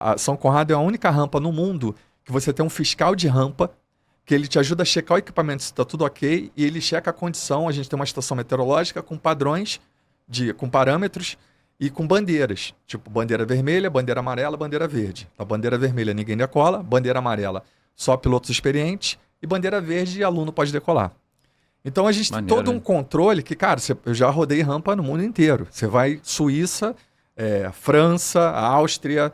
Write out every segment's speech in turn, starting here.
A São Conrado é a única rampa no mundo que você tem um fiscal de rampa que ele te ajuda a checar o equipamento se está tudo ok e ele checa a condição. A gente tem uma estação meteorológica com padrões, com parâmetros e com bandeiras. Tipo, bandeira vermelha, bandeira amarela, bandeira verde. A bandeira vermelha ninguém decola, bandeira amarela só pilotos experientes e bandeira verde aluno pode decolar. Então a gente tem todo um controle que, cara, eu já rodei rampa no mundo inteiro. Você vai Suíça, França, Áustria,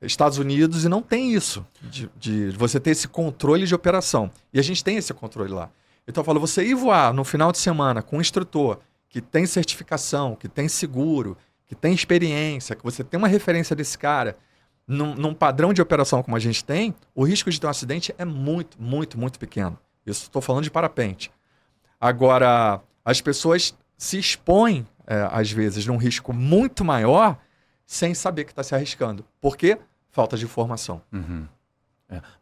Estados Unidos, e não tem isso, de você ter esse controle de operação. E a gente tem esse controle lá. Então eu falo, você ir voar no final de semana com um instrutor que tem certificação, que tem seguro, que tem experiência, que você tem uma referência desse cara, num padrão de operação como a gente tem, o risco de ter um acidente é muito, muito, muito pequeno. Isso estou falando de parapente. Agora, as pessoas se expõem, às vezes, num risco muito maior sem saber que está se arriscando. Por quê? Falta de informação. Uhum.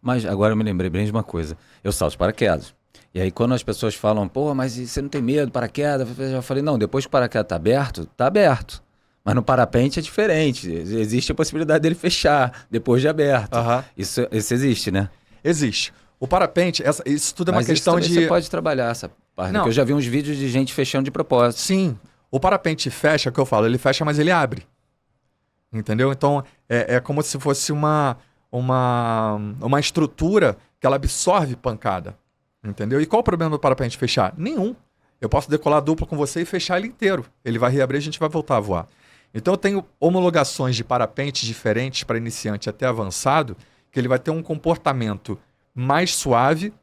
Mas agora eu me lembrei bem de uma coisa. Eu salto de paraquedas. E aí quando as pessoas falam, pô, mas você não tem medo, paraquedas? Eu já falei, não, depois que o paraquedas está aberto. Mas no parapente é diferente. Existe a possibilidade dele fechar depois de aberto. Uhum. Isso existe, né? Existe. O parapente, isso tudo é uma questão de... Você pode trabalhar essa parte. Não. Porque eu já vi uns vídeos de gente fechando de propósito. Sim. O parapente fecha, que eu falo, ele fecha, mas ele abre. Entendeu? Então, é como se fosse uma estrutura que ela absorve pancada. Entendeu? E qual o problema do parapente fechar? Nenhum. Eu posso decolar duplo com você e fechar ele inteiro. Ele vai reabrir e a gente vai voltar a voar. Então, eu tenho homologações de parapente diferentes para iniciante até avançado, que ele vai ter um comportamento mais suave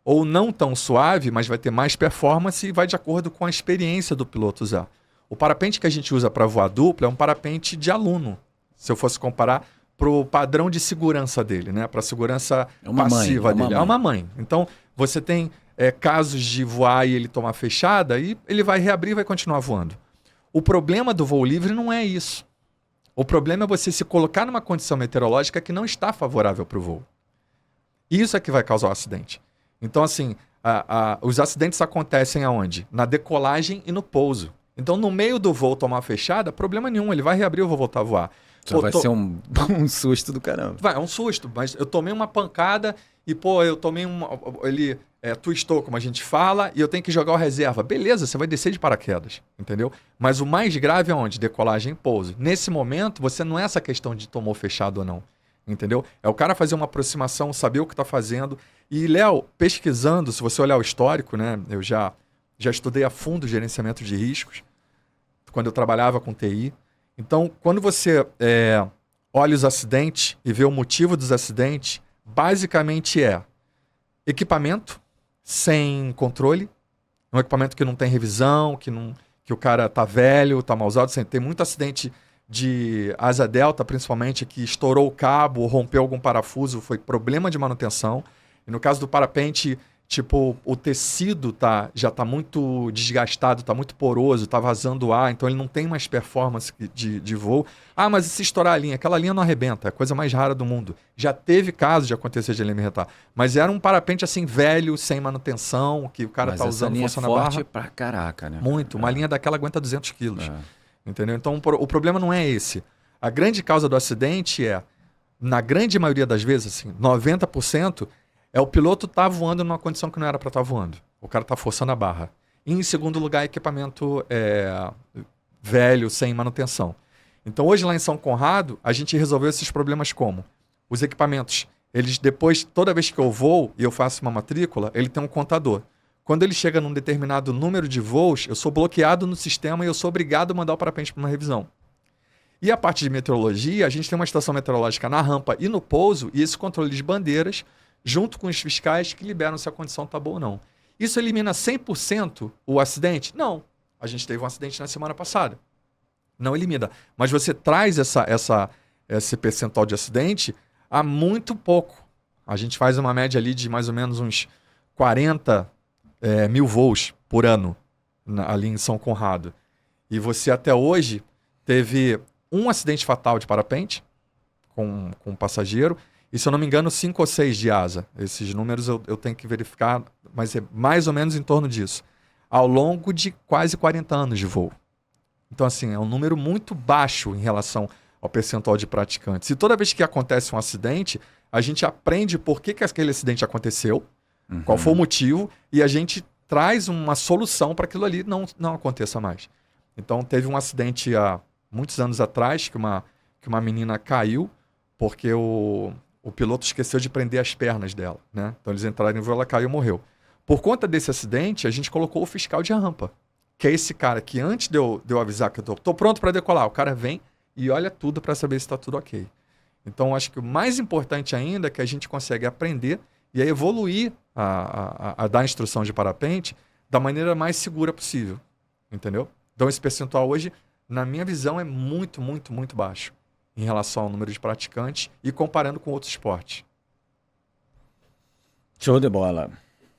ou não tão suave, mas vai ter mais performance e vai de acordo com a experiência do piloto usar. O parapente que a gente usa para voar duplo é um parapente de aluno, se eu fosse comparar para o padrão de segurança dele, né? Para a segurança passiva dele. É uma mãe. Então, você tem casos de voar e ele tomar fechada e ele vai reabrir e vai continuar voando. O problema do voo livre não é isso. O problema é você se colocar numa condição meteorológica que não está favorável para o voo. Isso é que vai causar o acidente. Então, assim, os acidentes acontecem aonde? Na decolagem e no pouso. Então, no meio do voo tomar fechada, problema nenhum, ele vai reabrir, eu vou voltar a voar. Só vai ser um susto do caramba. É um susto, mas eu tomei uma pancada e, eu tomei ele twistou, como a gente fala, e eu tenho que jogar o reserva. Beleza, você vai descer de paraquedas, entendeu? Mas o mais grave é onde? Decolagem e pouso. Nesse momento, você não é essa questão de tomou fechado ou não, entendeu? É o cara fazer uma aproximação, saber o que está fazendo. E, Léo, pesquisando, se você olhar o histórico, né, eu já estudei a fundo gerenciamento de riscos, quando eu trabalhava com TI. Então, quando você olha os acidentes e vê o motivo dos acidentes, basicamente equipamento sem controle, um equipamento que não tem revisão, que o cara tá velho, tá mal usado. Tem muito acidente de asa delta, principalmente, que estourou o cabo, rompeu algum parafuso, foi problema de manutenção. E no caso do parapente, tipo, o tecido já tá muito desgastado, tá muito poroso, tá vazando ar, então ele não tem mais performance de voo. Ah, mas e se estourar a linha? Aquela linha não arrebenta, é a coisa mais rara do mundo. Já teve caso de acontecer de ele arrebentar, mas era um parapente assim velho, sem manutenção, que o cara tá usando força na barra. Mas essa linha é forte pra caraca, né? Muito, uma linha daquela aguenta 200 quilos. Entendeu? Então o problema não é esse. A grande causa do acidente na grande maioria das vezes, assim, 90%, o piloto tá voando numa condição que não era para estar voando. O cara tá forçando a barra. E em segundo lugar, equipamento velho, sem manutenção. Então hoje lá em São Conrado, a gente resolveu esses problemas como? Os equipamentos, eles depois, toda vez que eu voo e eu faço uma matrícula, ele tem um contador. Quando ele chega num determinado número de voos, eu sou bloqueado no sistema e eu sou obrigado a mandar o parapente para uma revisão. E a parte de meteorologia, a gente tem uma estação meteorológica na rampa e no pouso, e esse controle de bandeiras, junto com os fiscais que liberam se a condição está boa ou não. Isso elimina 100% o acidente? Não. A gente teve um acidente na semana passada. Não elimina. Mas você traz esse percentual de acidente a muito pouco. A gente faz uma média ali de mais ou menos uns 40 mil voos por ano ali em São Conrado. E você até hoje teve um acidente fatal de parapente com um passageiro. E, se eu não me engano, 5 ou 6 de asa. Esses números eu tenho que verificar, mas é mais ou menos em torno disso. Ao longo de quase 40 anos de voo. Então, assim, é um número muito baixo em relação ao percentual de praticantes. E toda vez que acontece um acidente, a gente aprende por que aquele acidente aconteceu, qual foi o motivo, e a gente traz uma solução para aquilo ali não aconteça mais. Então, teve um acidente há muitos anos atrás que uma menina caiu porque o piloto esqueceu de prender as pernas dela, né? Então, eles entraram em voo, ela caiu e morreu. Por conta desse acidente, a gente colocou o fiscal de rampa, que é esse cara que antes de eu avisar que eu tô pronto para decolar, o cara vem e olha tudo para saber se está tudo ok. Então, acho que o mais importante ainda é que a gente consegue aprender e aí evoluir a dar instrução de parapente da maneira mais segura possível, entendeu? Então, esse percentual hoje, na minha visão, é muito, muito, muito baixo em relação ao número de praticantes e comparando com outros esportes. Show de bola.